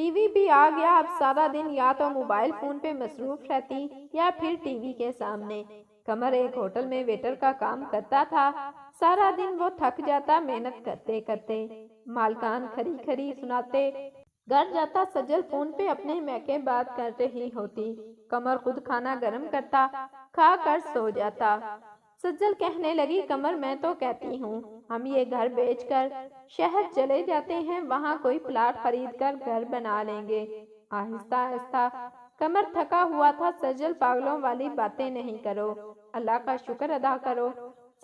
T V بھی آ گیا، اب سارا دن یا تو موبائل فون پہ مصروف رہتی یا پھر ٹی وی کے سامنے۔ قمر ایک ہوٹل میں ویٹر کا کام کرتا تھا۔ سارا دن وہ تھک جاتا محنت کرتے کرتے۔ مالکان کھری کھری سناتے، گھر جاتا سجل فون پہ اپنے میکے بات کر رہی ہوتی۔ قمر خود کھانا گرم کرتا، کھا کر سو جاتا۔ سجل کہنے لگی، قمر میں تو کہتی ہوں ہم یہ گھر بیچ کر شہر چلے جاتے ہیں، وہاں کوئی پلاٹ خرید کر گھر بنا لیں گے۔ آہستہ آہستہ قمر تھکا ہوا تھا۔ سجل پاگلوں والی باتیں نہیں کرو، اللہ کا شکر ادا کرو۔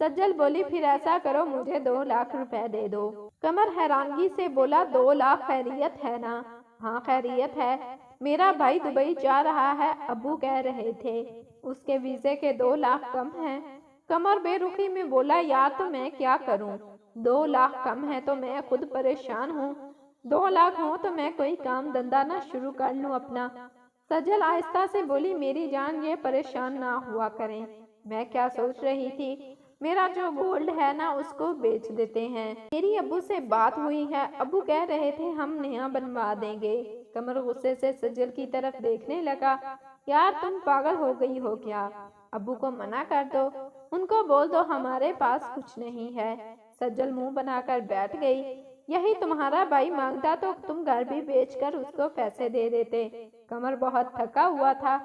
سجل بولی، پھر ایسا کرو مجھے 2 لاکھ روپے دے دو۔ قمر حیرانگی سے بولا، 2 لاکھ خیریت ہے نا؟ ہاں خیریت ہے، میرا بھائی دبئی جا رہا ہے، ابو کہہ رہے تھے اس کے ویزے کے 2 لاکھ کم ہیں۔ قمر بے رخی میں بولا، یار تو میں کیا کروں، 2 لاکھ کم ہے تو میں خود پریشان ہوں، 2 لاکھ ہوں تو میں کوئی کام دھندا نہ شروع کر لوں اپنا۔ سجل آہستہ سے بولی، میری جان یہ پریشان نہ ہوا کریں، میں کیا سوچ رہی تھی، میرا جو گولڈ ہے نا اس کو بیچ دیتے ہیں۔ میری ابو سے بات ہوئی ہے، ابو کہہ رہے تھے ہم نیا بنوا دیں گے۔ قمر غصے سے سجل کی طرف دیکھنے لگا، یار تم پاگل ہو گئی ہو کیا؟ ابو کو منع کر دو، ان کو بول دو ہمارے پاس کچھ نہیں ہے۔ سجل منہ بنا کر بیٹھ گئی، یہی تمہارا بھائی مانگتا تو تم گھر بھی بیچ کر اس کو پیسے دے دیتے۔ قمر بہت تھکا ہوا تھا،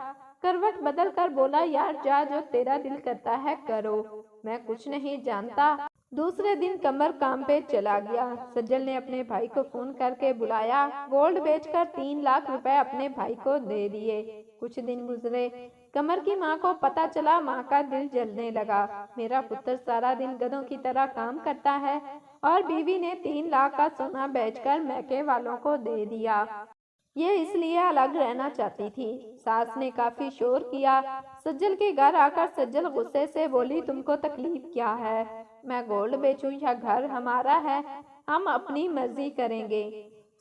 کروٹ بدل کر بولا، یار جا جو تیرا دل کرتا ہے کرو، میں کچھ نہیں جانتا۔ دوسرے دن قمر کام پہ چلا گیا۔ سجل نے اپنے بھائی کو فون کر کے بلایا، گولڈ بیچ کر 3 لاکھ روپے اپنے بھائی کو دے دیے۔ کچھ دن گزرے، قمر کی ماں کو پتہ چلا، ماں کا دل جلنے لگا، میرا پتر سارا دن گدھوں کی طرح کام کرتا ہے اور بیوی نے 3 لاکھ کا سونا بیچ کر میکے والوں کو دے دیا۔ یہ اس لیے الگ رہنا چاہتی تھی۔ ساس نے کافی شور کیا۔ سجل کے گھر آ کر سجل غصے سے بولی، تم کو تکلیف کیا ہے؟ میں گولڈ بیچوں یا گھر ہمارا ہے، ہم اپنی مرضی کریں گے۔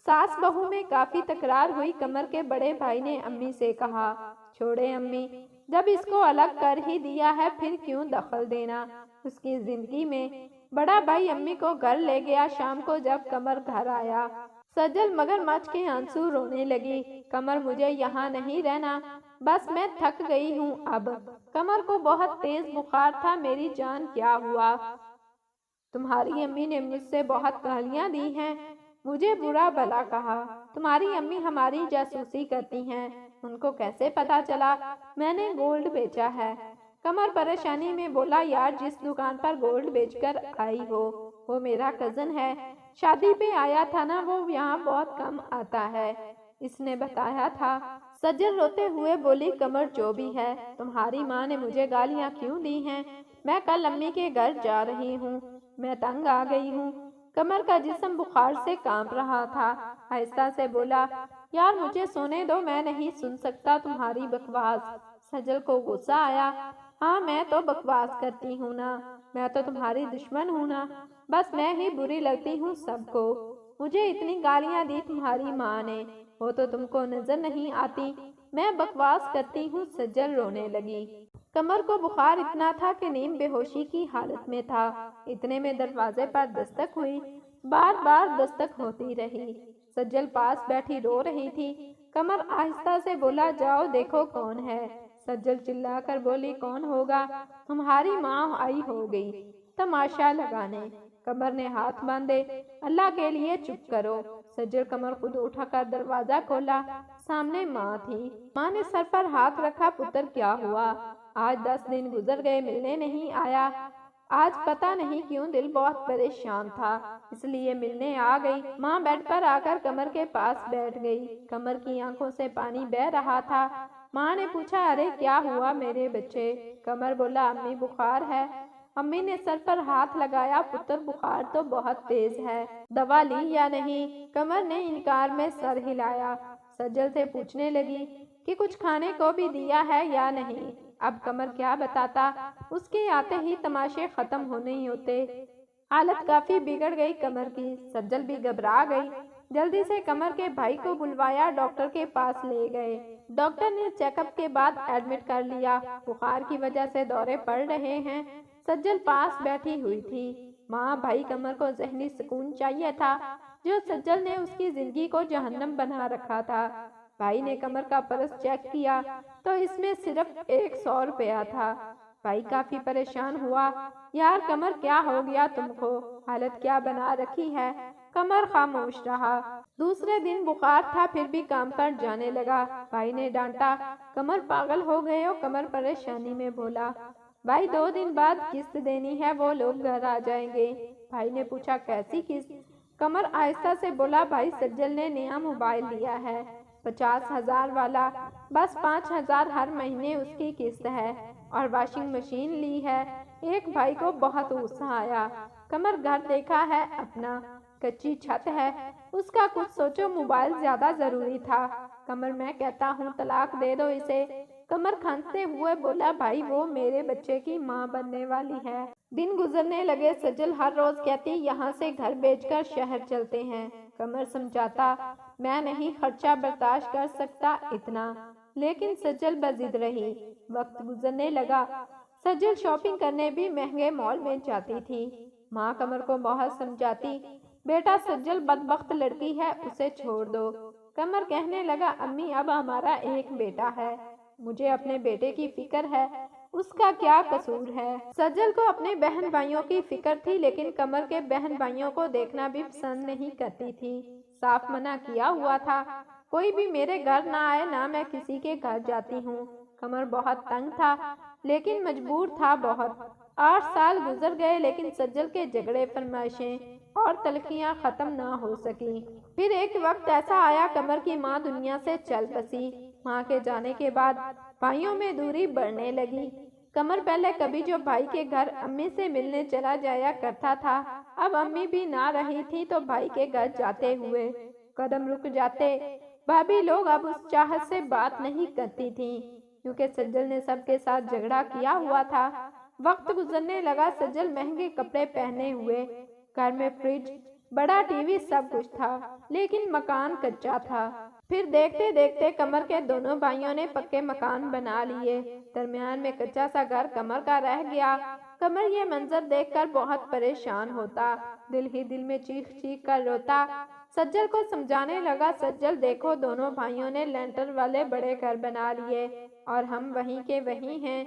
ساس بہو میں کافی تکرار ہوئی۔ قمر کے بڑے بھائی نے امی سے کہا، چھوڑے امی، جب اس کو الگ کر ہی دیا ہے پھر کیوں دخل دینا اس کی زندگی میں۔ بڑا بھائی امی کو گھر لے گیا۔ شام کو جب قمر گھر آیا، سجل مگرمچھ کے آنسو رونے لگی، قمر مجھے یہاں نہیں رہنا، بس میں تھک گئی ہوں اب۔ قمر کو بہت تیز بخار تھا، میری جان کیا ہوا؟ تمہاری امی نے مجھ سے بہت گالیاں دی ہیں، مجھے برا بھلا کہا، تمہاری امی ہماری جاسوسی کرتی ہیں، ان کو کیسے پتا چلا میں نے گولڈ بیچا ہے؟ قمر پریشانی میں بولا، یار جس دکان پر گولڈ بیچ کر آئی ہو وہ میرا کزن ہے، شادی پہ آیا تھا نا، وہ یہاں بہت کم آتا ہے، اس نے بتایا تھا۔ سجل روتے ہوئے بولی، قمر جو بھی ہے، تمہاری ماں نے مجھے گالیاں کیوں دی ہیں؟ میں کل امی کے گھر جا رہی ہوں، میں تنگ آ گئی ہوں۔ قمر کا جسم بخار سے کانپ رہا تھا، آہستہ سے بولا، یار مجھے سونے دو، میں نہیں سن سکتا تمہاری بکواس۔ سجل کو غصہ آیا، ہاں میں تو بکواس کرتی ہوں نا، میں تو تمہاری دشمن ہوں نا، بس میں ہی بری لگتی ہوں سب کو، مجھے اتنی گالیاں دی تمہاری ماں نے، وہ تو تم کو نظر نہیں آتی، میں بکواس کرتی ہوں۔ سجل رونے لگی۔ قمر کو بخار اتنا تھا کہ نیم بے ہوشی کی حالت میں تھا۔ اتنے میں دروازے پر دستک ہوئی، بار بار دستک ہوتی رہی۔ سجل پاس بیٹھی رو رہی تھی۔ قمر آہستہ سے بولا، جاؤ دیکھو کون ہے۔ سجل چلا کر بولی، کون ہوگا؟ تمہاری ماں آئی ہوگی تماشا لگانے۔ قمر نے ہاتھ باندھے، اللہ کے لیے چپ کرو۔ سجل قمر خود اٹھا کر دروازہ کھولا، سامنے ماں تھی۔ ماں نے سر پر ہاتھ رکھا، پتر کیا ہوا؟ آج 10 دن گزر گئے، ملنے نہیں آیا، آج پتہ نہیں کیوں دل بہت پریشان تھا، اس لیے ملنے آ گئی۔ ماں بیڈ پر آ کر قمر کے پاس بیٹھ گئی، قمر کی آنکھوں سے پانی بہہ رہا تھا۔ ماں نے پوچھا، ارے کیا ہوا میرے بچے؟ قمر بولا، امی بخار ہے۔ امی نے سر پر ہاتھ لگایا، پتر بخار تو بہت تیز ہے، دوا لی یا نہیں؟ قمر نے انکار میں سر ہلایا۔ سجل سے پوچھنے لگی کہ کچھ کھانے کو بھی دیا ہے یا نہیں؟ اب قمر کیا بتاتا، اس کے آتے ہی تماشے ختم ہونے ہی ہوتے۔ حالت کافی بگڑ گئی قمر کی، سجل بھی گھبرا گئی۔ جلدی سے قمر کے بھائی کو بلوایا، ڈاکٹر کے پاس لے گئے۔ ڈاکٹر نے چیک اپ کے بعد ایڈمٹ کر لیا، بخار کی وجہ سے دورے پڑ رہے ہیں۔ سجل پاس بیٹھی ہوئی تھی۔ ماں بھائی قمر کو ذہنی سکون چاہیے تھا، جو سجل نے اس کی زندگی کو جہنم بنا رکھا تھا۔ بھائی نے کمر کا پرس چیک کیا تو اس میں صرف 100 روپیہ تھا۔ بھائی کافی پریشان ہوا۔ یار کمر کیا ہو گیا تم کو؟ حالت کیا بنا رکھی ہے؟ کمر خاموش رہا۔ دوسرے دن بخار تھا پھر بھی کام پر جانے لگا۔ بھائی نے ڈانٹا، کمر پاگل ہو گئے ہو؟ کمر پریشانی میں بولا، بھائی 2 دن بعد قسط دینی ہے، وہ لوگ گھر آ جائیں گے۔ بھائی نے پوچھا کیسی قسط؟ کمر آہستہ سے بولا، بھائی سجل نے نیا موبائل لیا ہے، 50,000 والا، بس 5,000 ہر مہینے اس کی قسط ہے، اور واشنگ مشین لی ہے۔ ایک بھائی کو بہت غصہ آیا۔ کمر گھر دیکھا ہے اپنا، کچی چھت ہے، اس کا کچھ سوچو، موبائل زیادہ ضروری تھا۔ کمر میں کہتا ہوں طلاق دے دو اسے۔ کمر کھانستے ہوئے بولا، بھائی وہ میرے بچے کی ماں بننے والی ہے۔ دن گزرنے لگے، سجل ہر روز کہتی یہاں سے گھر بیچ کر شہر چلتے ہیں۔ کمر سمجھاتا، میں نہیں خرچہ برداشت کر سکتا اتنا، لیکن سجل بضد رہی۔ وقت گزرنے لگا، سجل شاپنگ کرنے بھی مہنگے مال میں جاتی تھی۔ ماں کمر کو بہت سمجھاتی، بیٹا سجل بدبخت لڑکی ہے، اسے چھوڑ دو۔ کمر کہنے لگا، امی اب ہمارا ایک بیٹا ہے، مجھے اپنے بیٹے کی فکر ہے، اس کا کیا قصور ہے؟ سجل کو اپنے بہن بھائیوں کی فکر تھی، لیکن کمر کے بہن بھائیوں کو دیکھنا بھی پسند نہیں کرتی تھی۔ صاف منع کیا ہوا تھا، کوئی بھی میرے گھر نہ آئے، نہ میں کسی کے گھر جاتی ہوں۔ کمر بہت تنگ تھا، لیکن مجبور تھا بہت۔ 8 سال گزر گئے، لیکن سجل کے جھگڑے، فرمائشیں اور تلخیاں ختم نہ ہو سکی۔ پھر ایک وقت ایسا آیا، کمر کی ماں دنیا سے چل بسی۔ ماں کے جانے کے بعد بھائیوں میں دوری بڑھنے لگی۔ کمر پہلے کبھی جو بھائی کے گھر امی سے ملنے چلا جایا کرتا تھا، اب امی بھی نہ رہی تھی تو بھائی کے گھر جاتے ہوئے قدم رک جاتے۔ بھابھی لوگ اب اس چاہت سے بات نہیں کرتی تھیں، کیونکہ سجل نے سب کے ساتھ جھگڑا کیا ہوا تھا۔ وقت گزرنے لگا، سجل مہنگے کپڑے پہنے ہوئے، گھر میں فریج، بڑا ٹی وی، سب کچھ تھا، لیکن مکان کچا تھا۔ پھر دیکھتے دیکھتے کمر کے دونوں بھائیوں نے پکے مکان بنا لیے، درمیان میں کچا سا گھر کمر کا رہ گیا۔ کمر یہ منظر دیکھ کر بہت پریشان ہوتا، دل ہی دل میں چیخ چیخ کر روتا۔ سجل کو سمجھانے لگا، سجل دیکھو دونوں بھائیوں نے لینٹر والے بڑے گھر بنا لیے، اور ہم وہیں کے وہیں ہیں۔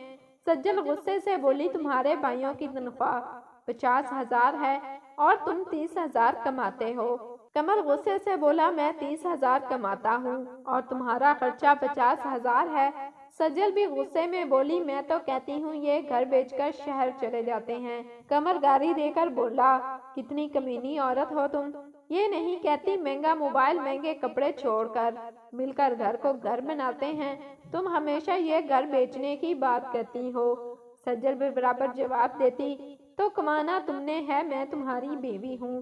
سجل غصے سے بولی، تمہارے بھائیوں کی تنخواہ 50,000 ہے اور تم 30,000 کماتے ہو۔ کمر غصے سے بولا، میں 30,000 کماتا ہوں اور تمہارا خرچہ 50,000 ہے۔ سجل بھی غصے میں بولی، میں تو کہتی ہوں یہ گھر بیچ کر شہر چلے جاتے ہیں۔ کمر گالی دے کر بولا، کتنی کمینی عورت ہو تم، یہ نہیں کہتی مہنگا موبائل، مہنگے کپڑے چھوڑ کر مل کر گھر کو گھر بناتے ہیں، تم ہمیشہ یہ گھر بیچنے کی بات کرتی ہو۔ سجل بھی برابر جواب دیتی، تو کمانا تم نے ہے، میں تمہاری بیوی ہوں،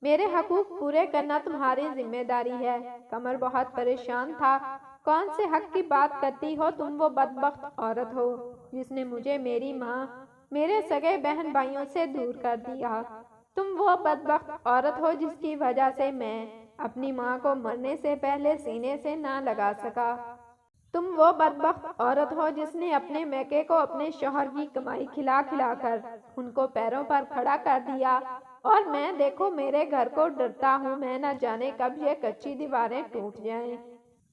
میرے حقوق پورے کرنا تمہاری ذمہ داری ہے۔ کمر بہت پریشان تھا، کون سے حق کی بات کرتی ہو تم؟ وہ بدبخت عورت ہو جس نے مجھے، میری ماں، میرے سگے بہن بھائیوں سے دور کر دیا۔ تم وہ بدبخت عورت ہو جس کی وجہ سے میں اپنی ماں کو مرنے سے پہلے سینے سے نہ لگا سکا۔ تم وہ بدبخت عورت ہو جس نے اپنے میکے کو اپنے شوہر کی کمائی کھلا کھلا کر ان کو پیروں پر کھڑا کر دیا، اور میں دیکھو میرے گھر کو ڈرتا ہوں، میں نہ جانے کب یہ کچی دیواریں ٹوٹ جائیں۔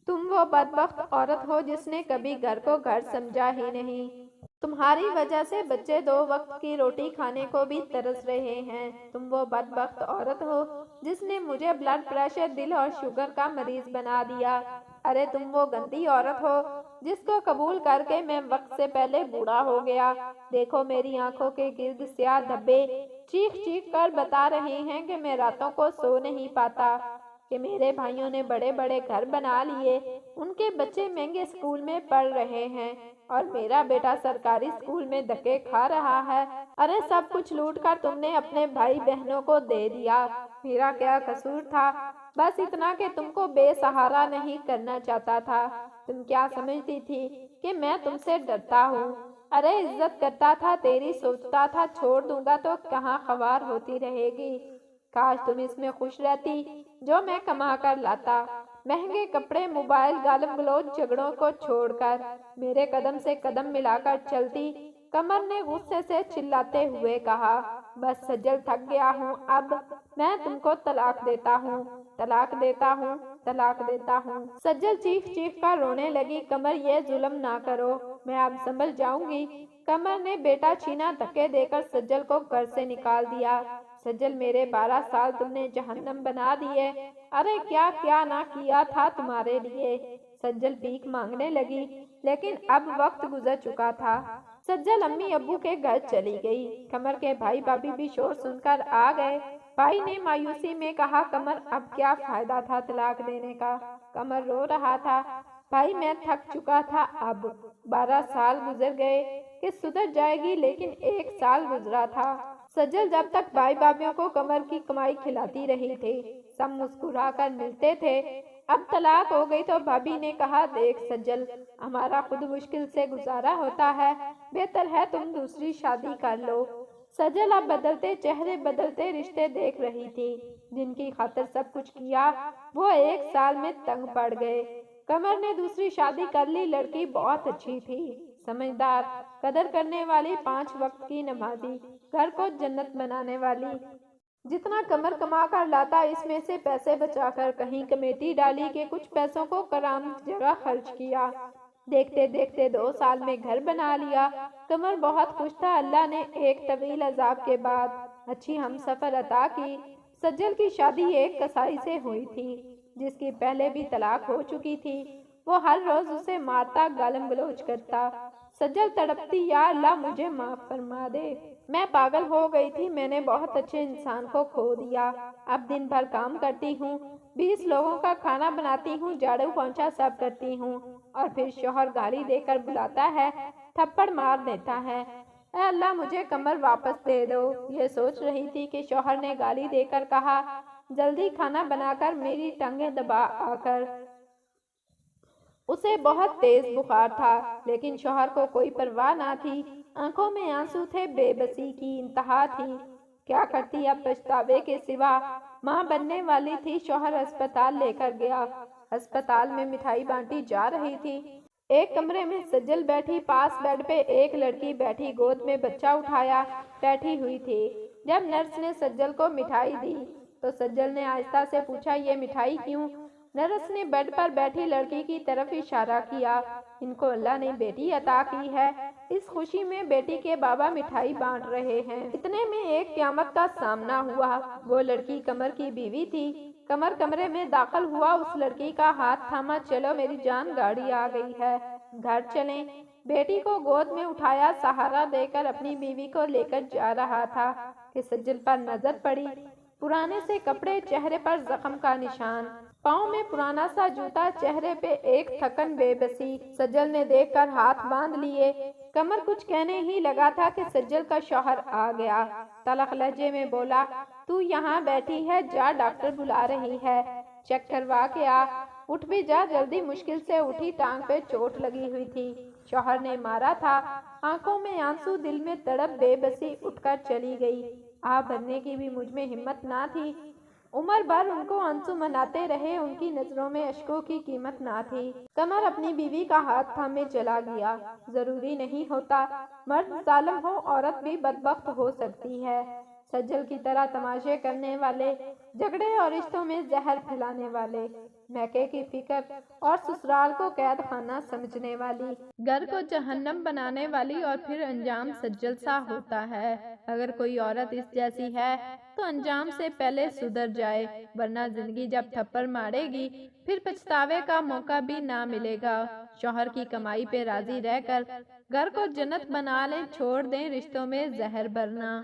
تم وہ بدبخت عورت ہو جس نے کبھی گھر کو گھر سمجھا ہی نہیں، تمہاری وجہ سے بچے 2 وقت کی روٹی کھانے کو بھی ترس رہے ہیں۔ تم وہ بدبخت عورت ہو جس نے مجھے بلڈ پریشر، دل اور شوگر کا مریض بنا دیا۔ ارے تم وہ گندی عورت ہو جس کو قبول کر کے میں وقت سے پہلے بوڑھا ہو گیا۔ دیکھو میری آنکھوں کے گرد سیاہ دھبے چیخ چیخ کر بتا رہے ہیں کہ میں راتوں کو سو نہیں پاتا، کہ میرے بھائیوں نے بڑے بڑے گھر بنا لیے، ان کے بچے مہنگے اسکول میں پڑھ رہے ہیں، اور میرا بیٹا سرکاری اسکول میں دھکے کھا رہا ہے۔ ارے سب کچھ لوٹ کر تم نے اپنے بھائی بہنوں کو دے دیا، میرا کیا قصور تھا؟ بس اتنا کہ تم کو بے سہارا نہیں کرنا چاہتا تھا۔ تم کیا سمجھتی تھی کہ میں تم سے ڈرتا ہوں؟ ارے عزت کرتا تھا تیری، سوچتا تھا چھوڑ دوں گا تو کہاں خوار ہوتی رہے گی۔ کاش تم اس میں خوش رہتی جو میں کما کر لاتا، مہنگے کپڑے، موبائل، گالم گلوچ، جھگڑوں کو چھوڑ کر میرے قدم سے قدم ملا کر چلتی۔ کمر نے غصے سے چلاتے ہوئے کہا، بس سجل تھک گیا ہوں اب میں تم کو طلاق دیتا ہوں، طلاق دیتا ہوں، طلاق دیتا ہوں۔ سجل چیخ چیخ کر رونے لگی، قمر یہ ظلم نہ کرو، میں اب سنبھل جاؤں گی۔ قمر نے بیٹا چھینا دھکے دے کر سجل کو گھر سے نکال دیا۔ سجل میرے 12 سال تم نے جہنم بنا دیے، ارے کیا کیا نہ کیا تھا تمہارے لیے۔ سجل بھیک مانگنے لگی، لیکن اب وقت گزر چکا تھا۔ سجل امی ابو کے گھر چلی گئی۔ قمر کے بھائی بھابھی بھی شور سن کر آ گئے۔ بھائی نے مایوسی میں کہا، قمر اب کیا فائدہ تھا طلاق دینے کا؟ قمر رو رہا تھا، بھائی میں تھک چکا تھا، اب 12 سال گزر گئے کہ سدھر جائے گی، لیکن 1 سال گزرا تھا۔ سجل جب تک بھائی بھابھیوں کو قمر کی کمائی کھلاتی رہی تھی، سب مسکرا کر ملتے تھے۔ اب طلاق ہو گئی تو بھابھی نے کہا، دیکھ سجل، ہمارا خود مشکل سے گزارا ہوتا ہے، بہتر ہے تم دوسری شادی کر لو۔ سجل اب بدلتے چہرے بدلتے رشتے دیکھ رہی تھی، جن کی خاطر سب کچھ کیا وہ 1 سال میں تنگ پڑ گئے۔ قمر نے دوسری شادی کر لی، لڑکی بہت اچھی تھی، سمجھدار، قدر کرنے والی، 5 وقت کی نمازی، گھر کو جنت بنانے والی۔ جتنا قمر کما کر لاتا، اس میں سے پیسے بچا کر کہیں کمیٹی ڈالی کہ کچھ پیسوں کو کرامت جگہ خرچ کیا۔ دیکھتے دیکھتے 2 سال میں گھر بنا لیا۔ قمر بہت خوش تھا، اللہ نے ایک طویل عذاب کے بعد اچھی ہم سفر عطا کی۔ سجل کی شادی ایک کسائی سے ہوئی تھی، جس کی پہلے بھی طلاق ہو چکی تھی۔ وہ ہر روز اسے مارتا، گالم گلوچ کرتا۔ سجل تڑپتی، یا اللہ مجھے معاف فرما دے، میں پاگل ہو گئی تھی، میں نے بہت اچھے انسان کو کھو دیا۔ اب دن بھر کام کرتی ہوں، 20 لوگوں کا کھانا بناتی ہوں، جھاڑو پونچھا سب کرتی ہوں، اور پھر شوہر گالی دے کر بلاتا ہے، تھپڑ مار دیتا ہے۔ اے اللہ مجھے قمر واپس دے دو۔ یہ سوچ رہی تھی کہ شوہر نے گالی دے کر کہا، جلدی کھانا بنا کر میری ٹانگیں دبا آ کر۔ اسے بہت تیز بخار تھا، لیکن شوہر کو کوئی پرواہ نہ تھی، آنکھوں میں آنسو تھے، بے بسی کی انتہا تھی۔ کیا کرتی اب پچھتاوے کے سوا؟ ماں بننے والی تھی، شوہر ہسپتال لے کر گیا۔ ہسپتال میں مٹھائی بانٹی جا رہی تھی۔ ایک کمرے میں سجل بیٹھی، پاس بیڈ پہ ایک لڑکی بیٹھی، گود میں بچہ اٹھایا بیٹھی ہوئی تھی۔ جب نرس نے سجل کو مٹھائی دی تو سجل نے آہستہ سے پوچھا، یہ مٹھائی کیوں؟ نرس نے بیڈ پر بیٹھی لڑکی کی طرف اشارہ کیا، ان کو اللہ نے بیٹی عطا کی ہے، اس خوشی میں بیٹی کے بابا مٹھائی بانٹ رہے ہیں۔ اتنے میں ایک قیامت کا سامنا ہوا، وہ لڑکی قمر کی بیوی تھی۔ قمر کمرے میں داخل ہوا، اس لڑکی کا ہاتھ تھاما، چلو میری جان، گاڑی آ گئی ہے، گھر چلیں۔ بیٹی کو گود میں اٹھایا، سہارا دے کر اپنی بیوی کو لے کر جا رہا تھا کہ سجل پر نظر پڑی، پرانے سے کپڑے، چہرے پر زخم کا نشان، پاؤں میں پرانا سا جوتا، چہرے پہ ایک تھکن، بے بسی۔ سجل نے دیکھ کر ہاتھ باندھ لیے۔ قمر کچھ کہنے ہی لگا تھا کہ سجل کا شوہر آ گیا، تلخ لہجے میں بولا، تو یہاں بیٹھی ہے، جا ڈاکٹر بلا رہی ہے، چیک کروا کے آ، اٹھ بھی جا جلدی۔ مشکل سے اٹھی، ٹانگ پہ چوٹ لگی ہوئی تھی، شوہر نے مارا تھا، آنکھوں میں آنسو، دل میں تڑپ، بے بسی، اٹھ کر چلی گئی۔ آہ بھرنے کی بھی مجھ میں ہمت نہ تھی۔ عمر بھر ان کو آنسو مناتے رہے، ان کی نظروں میں اشکوں کی قیمت نہ تھی۔ قمر اپنی بیوی کا ہاتھ تھامے چلا گیا۔ ضروری نہیں ہوتا مرد ظالم ہو، عورت بھی بدبخت ہو سکتی ہے۔ سجل کی طرح تماشے کرنے والے، جھگڑے اور رشتوں میں زہر پھیلانے والے، میکے کی فکر اور سسرال کو قید خانہ سمجھنے والی، گھر کو جہنم بنانے والی، اور پھر انجام سجل سا ہوتا ہے۔ اگر کوئی عورت اس جیسی ہے تو انجام سے پہلے سدھر جائے، ورنہ زندگی جب تھپڑ مارے گی پھر پچھتاوے کا موقع بھی نہ ملے گا۔ شوہر کی کمائی پہ راضی رہ کر گھر کو جنت بنا لیں، چھوڑ دیں رشتوں میں زہر بھرنا۔